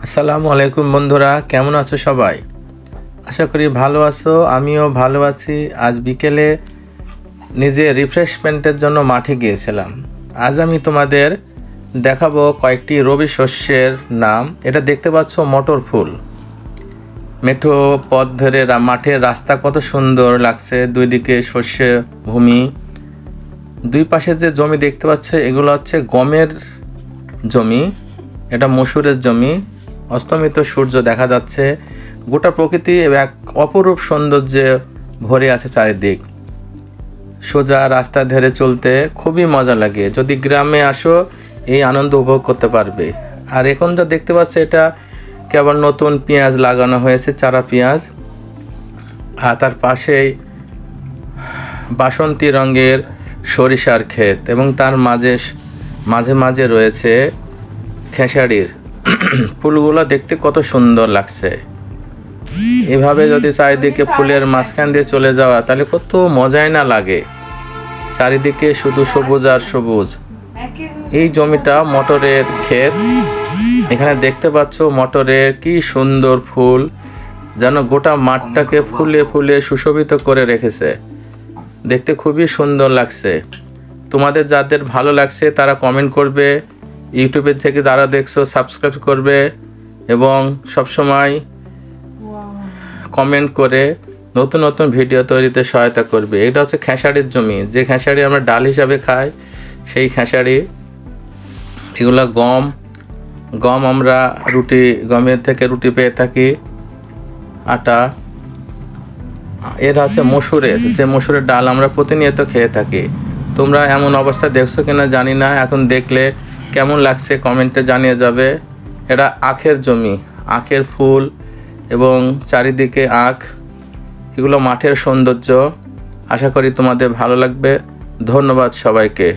আসসালামু আলাইকুম বন্ধুরা, কেমন আছো সবাই? আশা করি ভালো আছো। আমিও ভালো আছি। আজ বিকেলে নিজে রিফ্রেশমেন্টের জন্য মাঠে গিয়েছিলাম। আজ আমি তোমাদের দেখাবো কয়েকটি রবি শস্যের নাম। এটা দেখতে পাচ্ছ মটর ফুল। মেঠো পথ ধরে মাঠের রাস্তা কত সুন্দর লাগছে, দুই দিকে শস্য ভূমি। দুই পাশে যে জমি দেখতে পাচ্ছ এগুলো হচ্ছে গমের জমি, এটা মসুরের জমি। অস্তমিত সূর্য দেখা যাচ্ছে, গোটা প্রকৃতি এক অপরূপ সৌন্দর্যে ভরে আছে চারিদিক। সোজা রাস্তা ধরে চলতে খুবই মজা লাগে। যদি গ্রামে আসো এই আনন্দ উপভোগ করতে পারবে। আর এখন যা দেখতে পাচ্ছ এটা কেবল নতুন পেঁয়াজ লাগানো হয়েছে, চারা পেঁয়াজ। আর তার পাশেই বাসন্তী রঙের সরিষার ক্ষেত এবং তার মাঝে মাঝে রয়েছে খেসারির ফুলগুলো। দেখতে কত সুন্দর লাগছে। এভাবে যদি চারিদিকে ফুলের মাঝখান দিয়ে চলে যাওয়া তাহলে কত মজাই না লাগে। চারিদিকে শুধু সবুজ আর সবুজ। এই জমিটা মটরের ক্ষেত। এখানে দেখতে পাচ্ছ মটরের কি সুন্দর ফুল, যেন গোটা মাঠটাকে ফুলে ফুলে সুশোভিত করে রেখেছে। দেখতে খুবই সুন্দর লাগছে। তোমাদের যাদের ভালো লাগছে তারা কমেন্ট করবে, ইউটিউবের থেকে যারা দেখছো সাবস্ক্রাইব করবে এবং সবসময় কমেন্ট করে নতুন নতুন ভিডিও তৈরিতে সহায়তা করবে। এটা হচ্ছে খেসারির জমি, যে খেসারি আমরা ডাল হিসাবে খাই সেই খেসারি। এগুলো গম আমরা গমের থেকে রুটি পেয়ে থাকি, আটা। এর আছে মসুরের ডাল আমরা প্রতিনিয়ত খেয়ে থাকি। তোমরা এমন অবস্থা দেখছো কিনা জানি না, এখন দেখলে কেমন লাগছে কমেন্টে জানিয়ে যাবে। এটা আখের জমি, আখের ফুল এবং চারিদিকে আখ। এগুলো মাঠের সৌন্দর্য। আশা করি তোমাদের ভালো লাগবে। ধন্যবাদ সবাইকে।